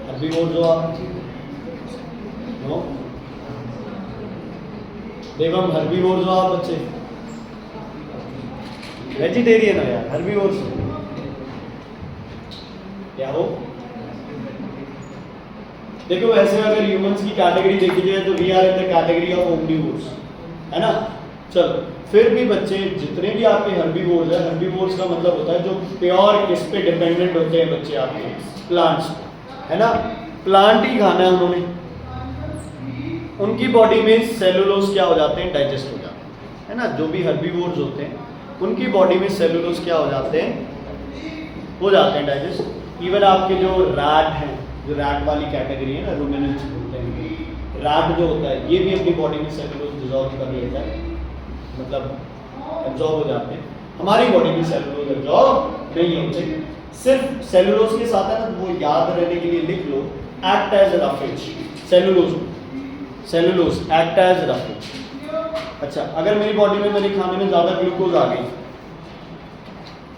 herbivore जो आप नो बेगम, herbivore जो आप बच्चे वेजिटेरियन हो यार, हर्बीवोर्स क्या हो? देखो वैसे अगर ह्यूमंस की कैटेगरी देखी जाए तो we are in the category of omnivores, है ना। चलो, फिर भी बच्चे जितने भी आपके हर्बीवोर्स हैं, हर्बीवोर्स का मतलब होता है जो प्योर किस पे डिपेंडेंट होते हैं बच्चे, आपके प्लांट्स, है ना, प्लांट ही खाना है उन्होंने। उनकी बॉडी में सेलुलोज क्या हो जाते हैं, डाइजेस्ट हो जाते हैं, है ना। जो भी हर्बीवोर्स होते हैं उनकी बॉडी में सेलुलोज क्या हो जाते हैं डाइजेस्ट। इवन आपके जो रैट हैं, जो रैट वाली कैटेगरी है ना, रूमिनेंट्स बोलते हैं, रैट जो होता है ये भी अपनी बॉडी में सेलुलोज डिसॉल्व कर लेता है, मतलब एब्जॉर्ब हो जाते हैं। हमारी बॉडी में सेलुलोज एब्जॉर्ब नहीं होते, सिर्फ सेलुलोज के साथ है ना, वो याद रहने के लिए लिख लो, act as roughage. Cellulose cellulose act as roughage. अच्छा, अगर मेरी बॉडी में मेरे खाने में ज़्यादा ग्लूकोज आ गई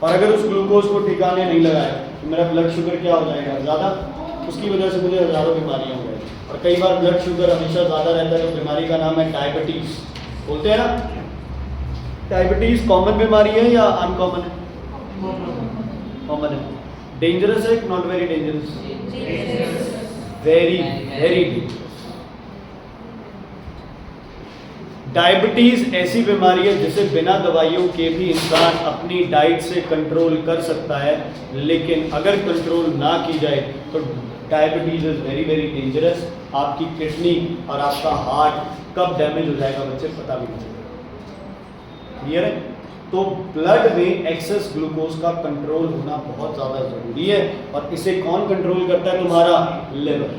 और अगर उस ग्लूकोज को ठिकाने नहीं लगाया तो मेरा ब्लड शुगर क्या हो जाएगा, ज़्यादा। उसकी वजह से मुझे हज़ारों बीमारियाँ हो जाएगी। और कई बार ब्लड शुगर हमेशा ज़्यादा रहता है, तो बीमारी का नाम है डायबिटीज़, बोलते हैं ना। डायबिटीज़ कॉमन बीमारी है या अनकॉमन है? कॉमन है। डेंजरस है कि not very dangerous? Very very dangerous. Diabetes ऐसी बीमारी है जिसे बिना दवाइयों के भी इंसान अपनी डाइट से कंट्रोल कर सकता है, लेकिन अगर कंट्रोल ना की जाए तो diabetes is very very dangerous. आपकी किडनी और आपका हार्ट कब डैमेज हो जाएगा बच्चे पता भी नहीं चलेगा। क्लियर है? तो ब्लड में एक्सेस ग्लूकोज का कंट्रोल होना बहुत ज़्यादा ज़रूरी है। और इसे कौन कंट्रोल करता है? तुम्हारा लिवर।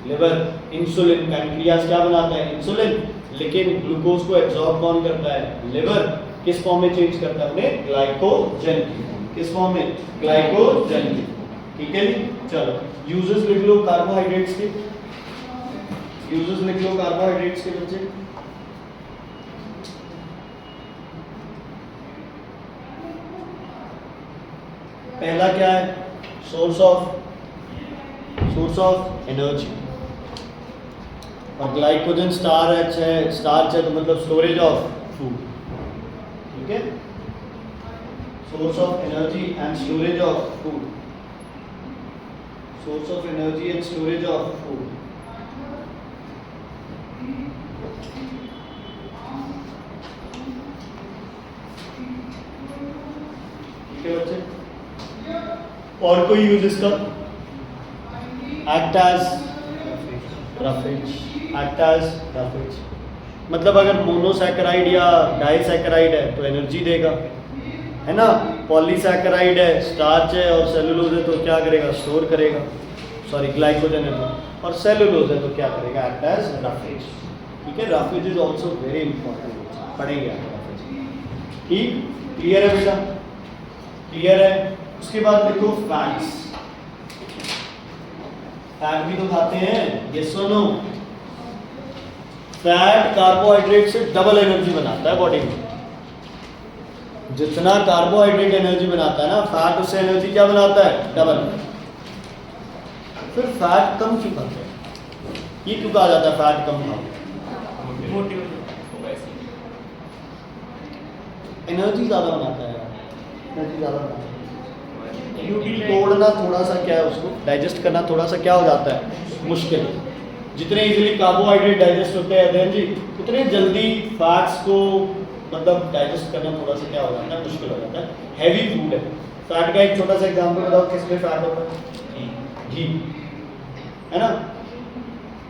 लिवर इंसुलिन, पैनक्रियास क्या बनाता है? इंसुलिन। लेकिन ग्लूकोज को एब्जॉर्ब कौन करता है? लिवर। किस फॉर्म में चेंज करता है उन्हें? ग्लाइकोजन की। किस फॉर्म में? ग्लाइकोजन की। ठीक है जी, चलो यूजेस लिख लो कार्बोहाइड्रेट्स के। यूजेस लिख लो कार्बोहाइड्रेट्स के बच्चे। पहला क्या है? Source of energy. और ग्लाइकोजन स्टार्च है तो मतलब स्टोरेज ऑफ फूड। ठीक है, source of energy and storage of food. Source of energy and storage of food. ठीक है बच्चे, और कोई यूज इसका? Act as roughage. Act as roughage मतलब अगर मोनोसैकेराइड या डाइसैकेराइड है तो एनर्जी देगा, है ना। पॉलीसैकेराइड है, स्टार्च है और सेलुलोज है तो क्या करेगा? स्टोर करेगा। सॉरी, ग्लाइकोजन है तो, और सेलुलोज है तो क्या करेगा? Act as roughage. ठीक है, roughage is also very important, पढ़ेंगे आप रफेज। ठीक, क्लियर है बेटा? क्लियर है? उसके बाद देखो फैट्स। फैट भी तो खाते हैं, ये सुनो। फैट कार्बोहाइड्रेट से डबल एनर्जी बनाता है बॉडी में। जितना कार्बोहाइड्रेट एनर्जी बनाता है ना, फैट उससे एनर्जी क्या बनाता है? डबल। फिर फैट कम क्यों खाते हैं? ये क्यों कहा जाता है फैट कम खाओ? एनर्जी ज्यादा बनाता है, एनर्जी ज्यादा बनाता है। तोड़ना थोड़ा सा क्या है, उसको डाइजेस्ट करना थोड़ा सा क्या हो जाता है? मुश्किल। जितने इजीली कार्बोहाइड्रेट डाइजेस्ट होते हैं अध्ययन जी, उतने जल्दी फैट्स को मतलब डाइजेस्ट करना थोड़ा सा क्या हो जाता है? मुश्किल हो जाता है। हैवी फूड है। फैट का एक छोटा सा एग्जांपल बताओ, किसमें फैट होता है? घी, है ना।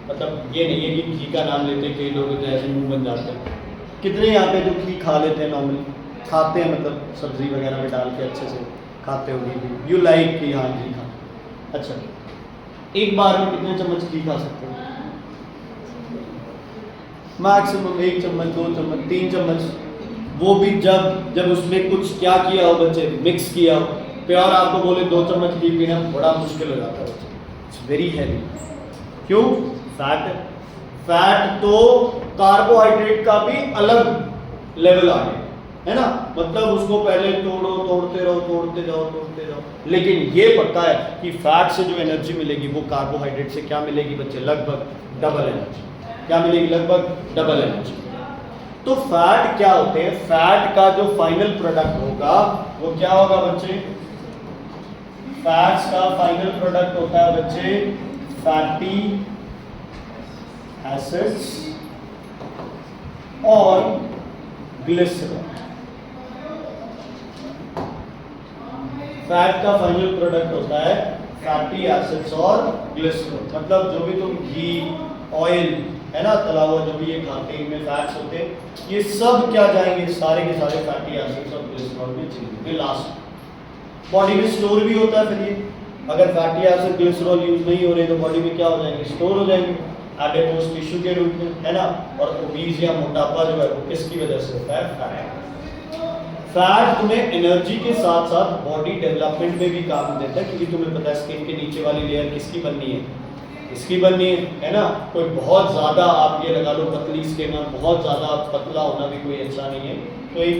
मतलब ये नहीं है कि घी का नाम लेते कई लोग तो ऐसे मुंह बन जाते हैं। कितने यहाँ पे जो घी खा लेते हैं, नॉर्मली खाते हैं, मतलब सब्जी वगैरह में डाल के अच्छे से खाते हो घी। यू लाइक कि हाँ घी खा। अच्छा, एक बार में कितने चम्मच घी खा सकते हो? मैक्सिमम 1 चम्मच, 2 चम्मच, 3 चम्मच। वो भी जब उसमें कुछ क्या किया हो बच्चे, मिक्स किया हो। प्योर आपको बोले 2 चम्मच घी पीना बड़ा मुश्किल हो जाता है बच्चे। It's very heavy. क्यों? फैट तो कार्बोहाइड्रेट का भी अलग लेवल आ गया, है ना। मतलब उसको पहले तोड़ो, तोड़ते जाओ। लेकिन ये पता है कि फैट से जो एनर्जी मिलेगी वो कार्बोहाइड्रेट से क्या मिलेगी बच्चे? लगभग डबल एनर्जी। क्या मिलेगी? लगभग डबल एनर्जी। तो फैट क्या होते हैं? फैट का जो फाइनल प्रोडक्ट होगा वो क्या होगा बच्चे? फैट्स का फाइनल प्रोडक्ट होता है बच्चे फैटी एसिड्स और ग्लिसरॉल। फैट का फाइनल प्रोडक्ट होता है फैटी एसिड्स और ग्लिसरॉल। मतलब जो भी तुम घी, ऑयल, है ना, तला हुआ जो भी ये खाते हैं, इनमें फैट्स होते हैं, ये सब क्या जाएंगे? सारे के सारे फैटी एसिड्स और ग्लिसरॉल में चलेंगे। लास्ट बॉडी में स्टोर भी होता है। फिर ये अगर फैटी एसिड ग्लिसरॉल यूज नहीं हो रहे तो बॉडी में क्या हो जाएंगे? स्टोर हो जाएंगे एडिपोज टिश्यू के रूप में, है ना। और ओबीज या मोटापा जो है वो किसकी वजह से होता है? फैट। फैट तुम्हें एनर्जी के साथ साथ बॉडी डेवलपमेंट में भी काम देता है, क्योंकि तुम्हें पता है स्किन के नीचे वाली लेयर किसकी बननी है? इसकी बननी है ना। कोई बहुत ज़्यादा आप ये लगा लो पतली स्किन, बहुत ज़्यादा पतला होना भी कोई अच्छा नहीं है। तो एक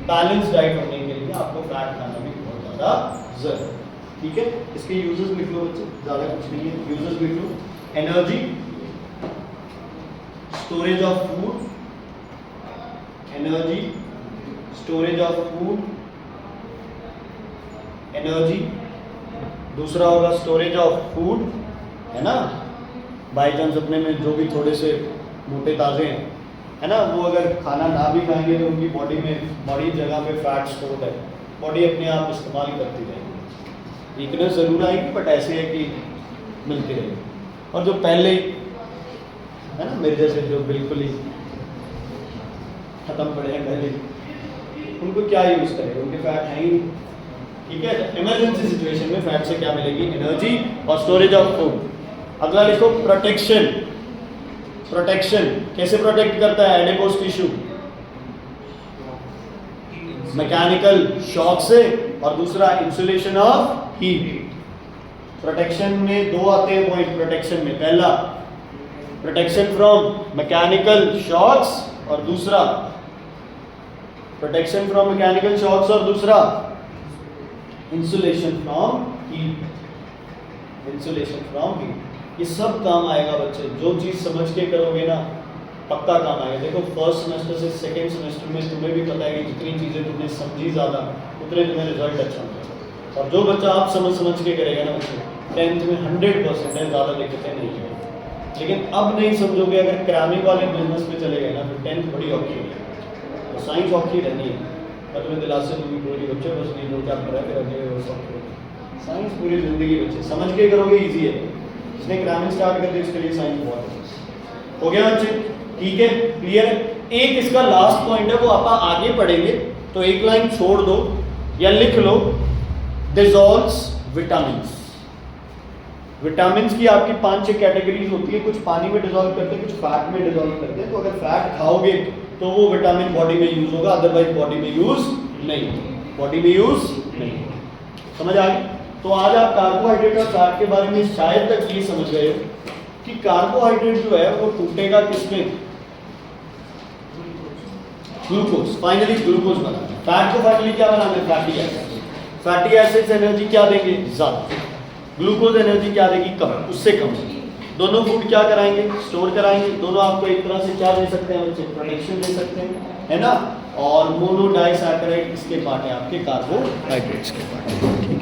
बैलेंस डाइट होने के लिए आपको फैट खाना भी बहुत ज़्यादा जरूरी है। ठीक है, इसके यूजेस लिख लो बच्चे, ज़्यादा कुछ नहीं है, यूजेस लिख लो। Energy, storage of food, energy, storage of food, energy. दूसरा होगा स्टोरेज ऑफ फूड, है ना। बाई चांस अपने में जो भी थोड़े से मोटे ताज़े हैं, है ना, वो अगर खाना ना भी खाएंगे तो उनकी बॉडी में बड़ी जगह पे फैट स्टोर है, बॉडी अपने आप इस्तेमाल करती रहेगी। वीकनेस ज़रूर आएगी बट ऐसे है कि मिलती रहेगी। और जो पहले ही है ना मेरे जैसे जो बिल्कुल ही ख़त्म पड़े हैं पहले, उनको क्या यूज़ करेंगे, उनके फैट है ही नहीं। ठीक है, इमरजेंसी सिचुएशन में फैट से क्या मिलेगी, एनर्जी और स्टोरेज ऑफ फूड। अगला लिखो प्रोटेक्शन। प्रोटेक्शन कैसे प्रोटेक्ट करता है एडिपोज टिश्यू, मैकेनिकल शॉक से, और दूसरा इंसुलेशन ऑफ हीट। प्रोटेक्शन में दो आते हैं पॉइंट प्रोटेक्शन में, पहला प्रोटेक्शन फ्रॉम मैकेनिकल शॉक्स और दूसरा प्रोटेक्शन फ्रॉम मैकेनिकल शॉक्स और दूसरा insulation from heat. Insulation from heat, ये सब काम आएगा बच्चे, जो चीज़ समझ के करोगे ना पक्का काम आएगा। देखो फर्स्ट सेमेस्टर से सेकेंड सेमेस्टर में तुम्हें भी पता है कि जितनी चीज़ें तुमने समझी ज़्यादा उतने तुम्हें रिजल्ट अच्छा मिलेगा। और जो बच्चा आप समझ के करेगा ना बच्चे, 10th में 100% है, ज़्यादा दिक्कतें नहीं है। लेकिन अब नहीं समझोगे, अगर क्रैमिंग वाले बिजनेस में चले गए ना फिर 10th बड़ी औखी है। तो साइंस औखी रहनी है, मैं तुम्हें दिलासे दूंगी पूरी बच्चे, बस नहीं जो क्या पढ़ा फिर अगले वो सब साइंस पूरी ज़िंदगी बच्चे समझ के करोगे ईजी है। इसने क्रैमिंग स्टार्ट कर दी, इसके लिए साइंस बहुत हो गया बच्चे। ठीक है, क्लियर है। एक इसका लास्ट पॉइंट है, वो आप आगे पढ़ेंगे, तो एक लाइन छोड़ दो या लिख लो, डिसॉल्व्स विटामिन्स। विटामिन्स की आपकी 5-6 कैटेगरीज होती है, कुछ पानी में डिसॉल्व करते हैं, कुछ फैट में डिसॉल्व करते हैं। तो अगर फैट खाओगे तो वो विटामिन बॉडी में यूज होगा, अदरवाइज बॉडी में यूज नहीं, बॉडी में यूज नहीं। समझ आ गई। तो आज आप कार्बोहाइड्रेट और फैट के बारे में शायद तक ये समझ गए हो कि कार्बोहाइड्रेट जो है वो टूटेगा किसमें, ग्लूकोज। फाइनली ग्लूकोज बना। फैट को फाइनली क्या बनाना है, fatty acid. Fatty acids energy क्या देंगे, ज्यादा। ग्लूकोज एनर्जी क्या देगी, कम, उससे कम। दोनों फूड क्या कराएंगे, स्टोर कराएंगे। दोनों आपको एक तरह से क्या दे सकते हैं बच्चे, प्रोटेक्शन दे सकते हैं, है ना। और मोनोडाइसैकेराइड किसके पार्ट है, आपके कार्बोहाइड्रेट्स के पार्ट है। ठीक है।